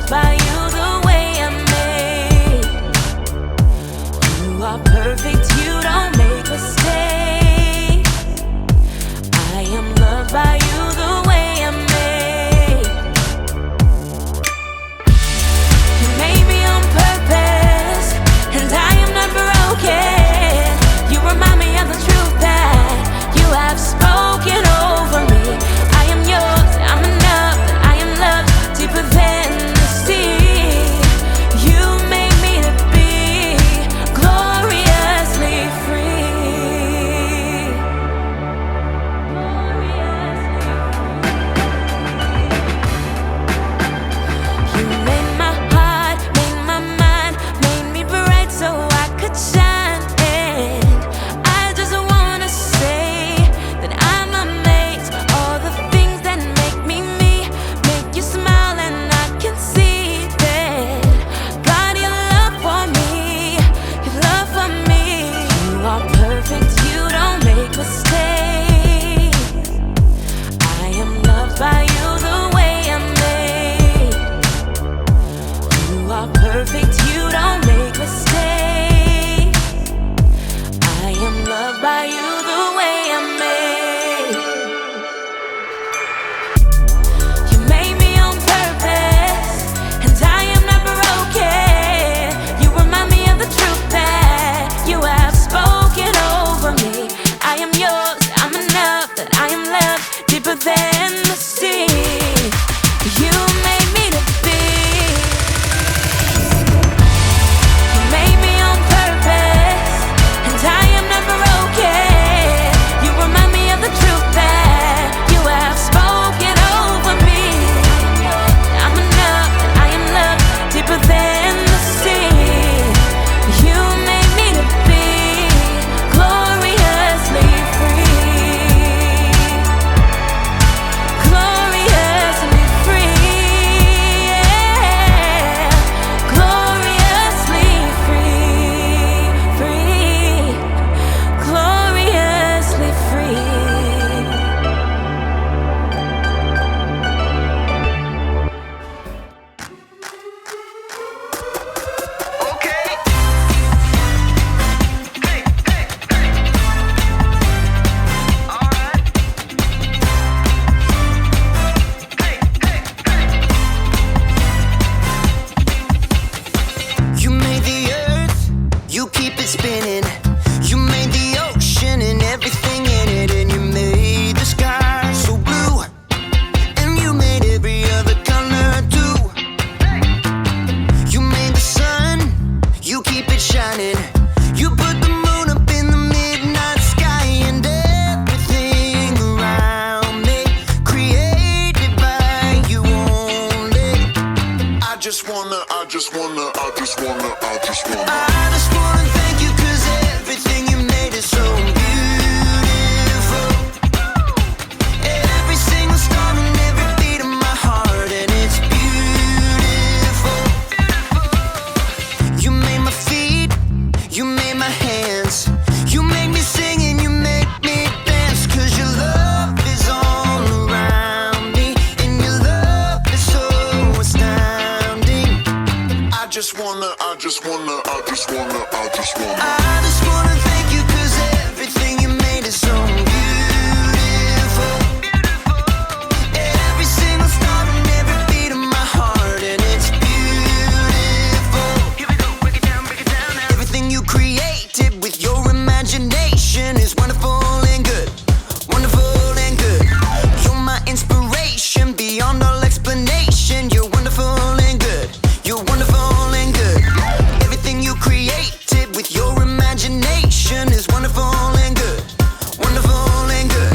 loved by you the way I'm made. You are perfect, you don't make mistakes. I am loved by you the way I'm made. You made me on purpose, and I am not broken. You remind me of the truth that you have spoken over me. I am yours, I'm enough, and I am loved deeper than the sea. You made me to be gloriously free. You made my heart, made my mind, made me bright so I could shine. And I just wanna say that I'm amazed. All the things that make me me, make you smile, and I can see that. God, your love for me, your love for me. You are perfect, you don't make mistakes. I am loved by you the way I'm made. You are perfect, you don't make mistakes. I am loved by you the way I'm made. You made me on purpose, and I am not broken. You remind me of the truth that you have spoken over me. I am yours, I'm enough, that I am loved deeper than the sea. You made me to be. You made me on purpose, and I am not broken. You remind me of the truth that you have spoken over me. I'm enough, that I am loved deeper than the sea. You made me to be gloriously free. Gloriously free, yeah. Gloriously free, free. Gloriously free. Okay. All right. You made the earth, you keep it spinning. You made the ocean and everything in it, and you made the sky so blue, and you made every other color too. You made the sun, you keep it shining. You put the moon up in the midnight sky, and everything around me created by you only. I just wanna thank you, 'cause everything you made is so beautiful. Every single star and every beat of my heart, and it's beautiful. You made my feet, you made my hands, you made me sing and you made me dance, 'cause your love is all around me, and your love is so astounding. I just wanna thank you, 'cause everything you made is so beautiful. Every single star and every beat of my heart, and it's beautiful. Here we go, break it down now. Everything you created with your imagination is wonderful and good, wonderful and good. You're my inspiration beyond all explanation. You're wonderful and good, you're wonderful and good. Everything you created with your imagination is wonderful and good, wonderful and good.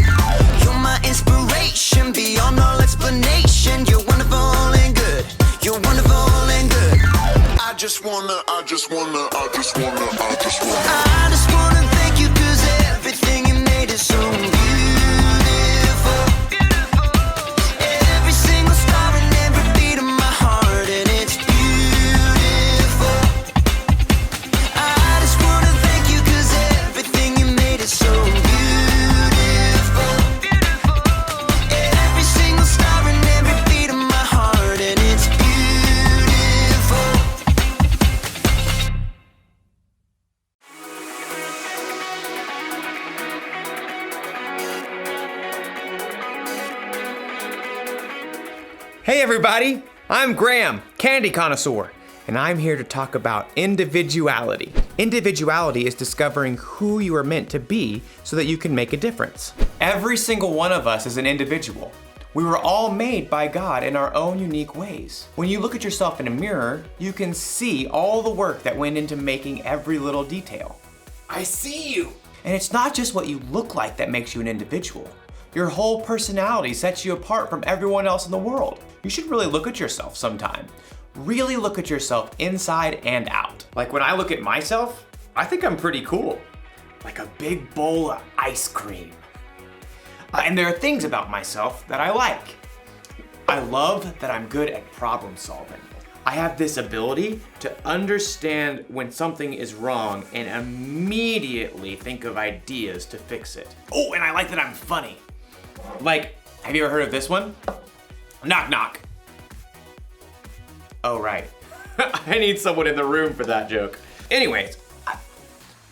You're my inspiration beyond all explanation. You're wonderful and good, you're wonderful and good. I just wanna thank you, 'cause everything you made is so beautiful. Every single star and every beat of my heart, and it's beautiful. I just wanna thank you, 'cause everything you made is so beautiful. Every single star and every beat of my heart, and it's beautiful. everybody, I'm Graham, candy connoisseur, and I'm here to talk about individuality. Individuality is discovering who you are meant to be so that you can make a difference. Every single one of us is an individual. We were all made by God in our own unique ways. When you look at yourself in a mirror, you can see all the work that went into making every little detail. I see you! And it's not just what you look like that makes you an individual. Your whole personality sets you apart from everyone else in the world. You should really look at yourself sometime. Really look at yourself inside and out. Like when I look at myself, I think I'm pretty cool. Like a big bowl of ice cream. And there are things about myself that I like. I love that I'm good at problem solving. I have this ability to understand when something is wrong and immediately think of ideas to fix it. Oh, and I like that I'm funny. Like, have you ever heard of this one? Knock, knock. Oh, right. I need someone in the room for that joke. Anyways,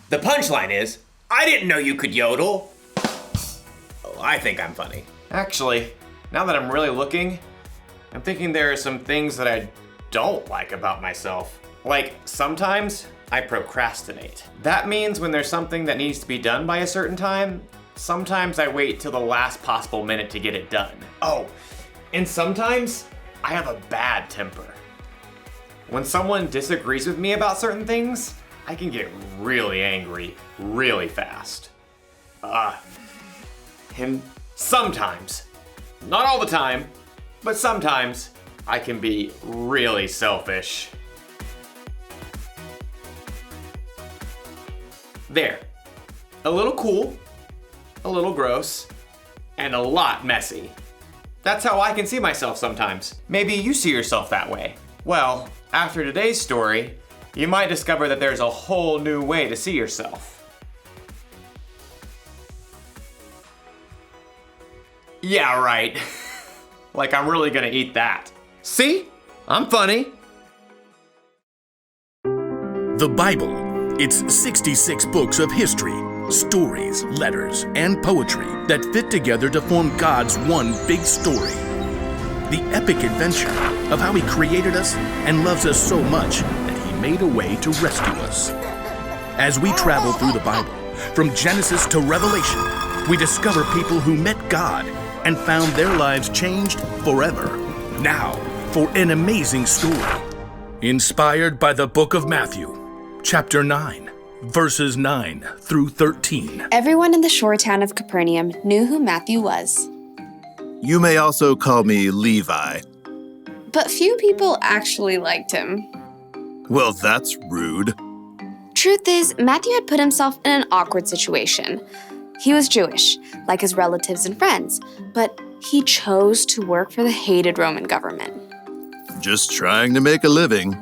the punchline is, I didn't know you could yodel. Oh, I think I'm funny. Actually, now that I'm really looking, I'm thinking there are some things that I don't like about myself. Like, sometimes I procrastinate. That means when there's something that needs to be done by a certain time, sometimes I wait till the last possible minute to get it done. Oh, and sometimes I have a bad temper. When someone disagrees with me about certain things, I can get really angry really fast. And sometimes, not all the time, but sometimes I can be really selfish. There, a little cool, a little gross, and a lot messy. That's how I can see myself sometimes. Maybe you see yourself that way. Well, after today's story, you might discover that there's a whole new way to see yourself. Yeah, right. Like I'm really gonna eat that. See? I'm funny. The Bible. It's 66 books of history, stories, letters, and poetry that fit together to form God's one big story. The epic adventure of how He created us and loves us so much that He made a way to rescue us. As we travel through the Bible, from Genesis to Revelation, we discover people who met God and found their lives changed forever. Now, for an amazing story. Inspired by the book of Matthew, chapter 9, verses 9 through 13. Everyone in the shore town of Capernaum knew who Matthew was. You may also call me Levi. But few people actually liked him. Well, that's rude. Truth is, Matthew had put himself in an awkward situation. He was Jewish, like his relatives and friends, but he chose to work for the hated Roman government. Just trying to make a living.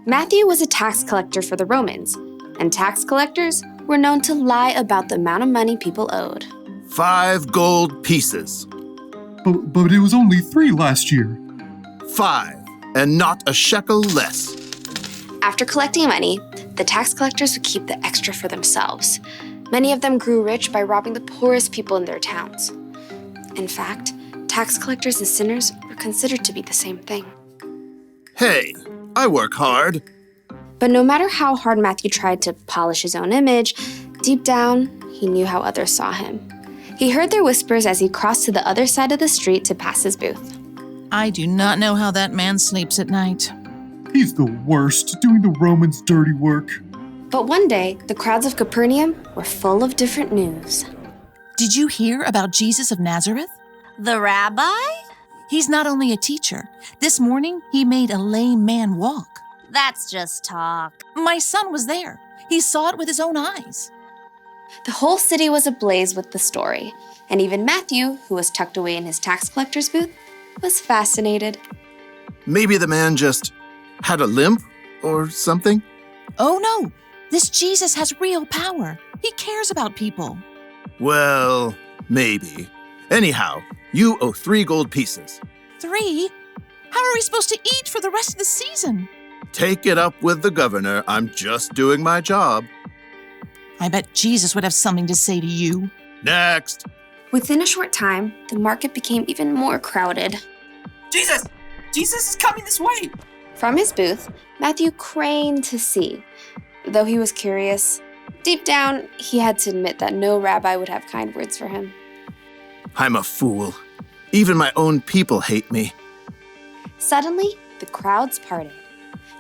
Matthew was a tax collector for the Romans, and tax collectors were known to lie about the amount of money people owed. 5 gold pieces. But it was only 3 last year. 5, and not a shekel less. After collecting money, the tax collectors would keep the extra for themselves. Many of them grew rich by robbing the poorest people in their towns. In fact, tax collectors and sinners were considered to be the same thing. Hey, I work hard. But no matter how hard Matthew tried to polish his own image, deep down, he knew how others saw him. He heard their whispers as he crossed to the other side of the street to pass his booth. I do not know how that man sleeps at night. He's the worst, doing the Romans' dirty work. But one day, the crowds of Capernaum were full of different news. Did you hear about Jesus of Nazareth? The rabbi? He's not only a teacher. This morning, he made a lame man walk. That's just talk. My son was there. He saw it with his own eyes. The whole city was ablaze with the story, and even Matthew, who was tucked away in his tax collector's booth, was fascinated. Maybe the man just had a limp or something? Oh no, this Jesus has real power. He cares about people. Well, maybe. Anyhow, you owe 3 gold pieces. 3? How are we supposed to eat for the rest of the season? Take it up with the governor. I'm just doing my job. I bet Jesus would have something to say to you. Next. Within a short time, the market became even more crowded. Jesus! Jesus is coming this way. From his booth, Matthew craned to see. Though he was curious, deep down, he had to admit that no rabbi would have kind words for him. I'm a fool. Even my own people hate me. Suddenly, the crowds parted.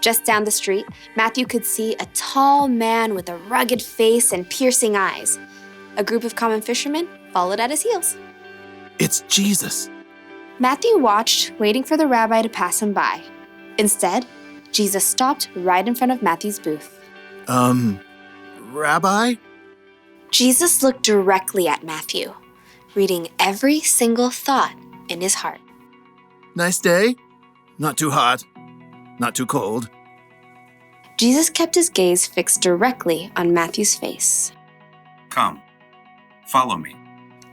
Just down the street, Matthew could see a tall man with a rugged face and piercing eyes. A group of common fishermen followed at his heels. It's Jesus. Matthew watched, waiting for the rabbi to pass him by. Instead, Jesus stopped right in front of Matthew's booth. Rabbi? Jesus looked directly at Matthew, reading every single thought in his heart. Nice day? Not too hot. Not too cold. Jesus kept his gaze fixed directly on Matthew's face. Come, follow me.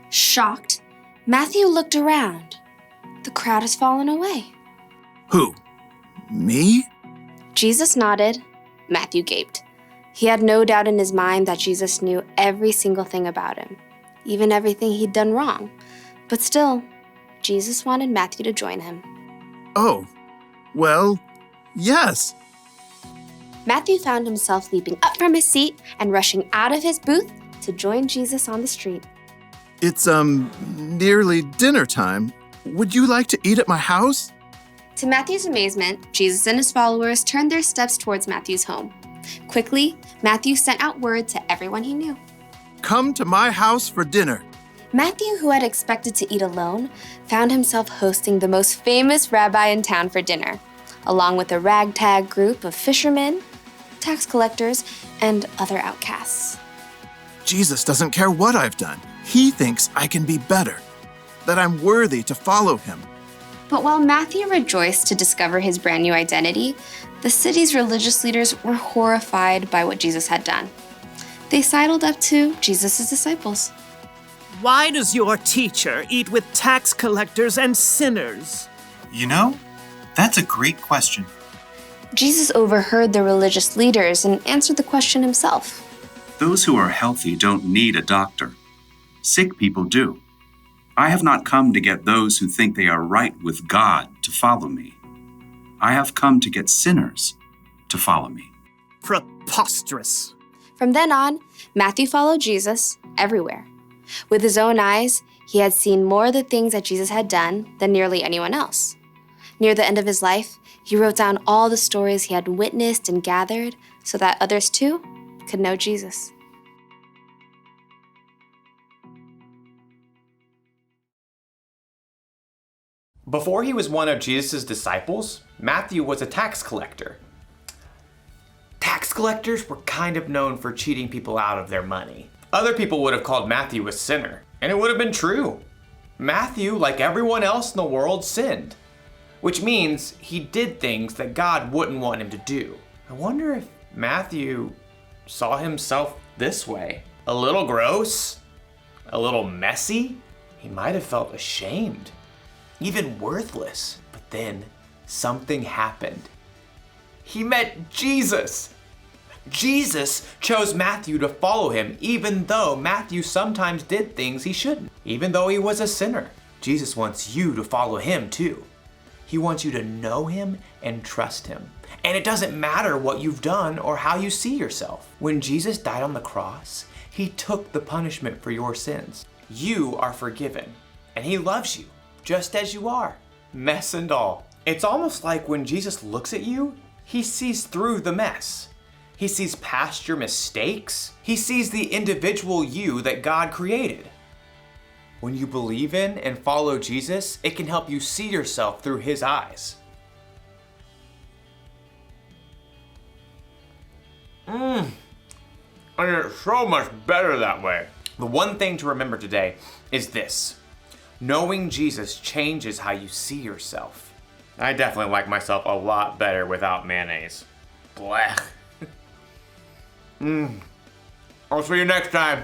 Shocked, Matthew looked around. The crowd has fallen away. Who? Me? Jesus nodded. Matthew gaped. He had no doubt in his mind that Jesus knew every single thing about him, even everything he'd done wrong. But still, Jesus wanted Matthew to join him. Oh, well, yes. Matthew found himself leaping up from his seat and rushing out of his booth to join Jesus on the street. It's, nearly dinner time. Would you like to eat at my house? To Matthew's amazement, Jesus and his followers turned their steps towards Matthew's home. Quickly, Matthew sent out word to everyone he knew. Come to my house for dinner. Matthew, who had expected to eat alone, found himself hosting the most famous rabbi in town for dinner, along with a ragtag group of fishermen, tax collectors, and other outcasts. Jesus doesn't care what I've done. He thinks I can be better, that I'm worthy to follow him. But while Matthew rejoiced to discover his brand new identity, the city's religious leaders were horrified by what Jesus had done. They sidled up to Jesus' disciples. Why does your teacher eat with tax collectors and sinners? You know, that's a great question. Jesus overheard the religious leaders and answered the question himself. Those who are healthy don't need a doctor. Sick people do. I have not come to get those who think they are right with God to follow me. I have come to get sinners to follow me. Preposterous. From then on, Matthew followed Jesus everywhere. With his own eyes, he had seen more of the things that Jesus had done than nearly anyone else. Near the end of his life, he wrote down all the stories he had witnessed and gathered so that others too could know Jesus. Before he was one of Jesus' disciples, Matthew was a tax collector. Tax collectors were kind of known for cheating people out of their money. Other people would have called Matthew a sinner, and it would have been true. Matthew, like everyone else in the world, sinned, which means he did things that God wouldn't want him to do. I wonder if Matthew saw himself this way. A little gross, a little messy. He might have felt ashamed, even worthless. But then something happened. He met Jesus. Jesus chose Matthew to follow him, even though Matthew sometimes did things he shouldn't. Even though he was a sinner, Jesus wants you to follow him too. He wants you to know him and trust him. And it doesn't matter what you've done or how you see yourself. When Jesus died on the cross, he took the punishment for your sins. You are forgiven, and he loves you just as you are, mess and all. It's almost like when Jesus looks at you, he sees through the mess. He sees past your mistakes. He sees the individual you that God created. When you believe in and follow Jesus, it can help you see yourself through his eyes. And it's so much better that way. The one thing to remember today is this. Knowing Jesus changes how you see yourself. I definitely like myself a lot better without mayonnaise. Blech. I'll see you next time.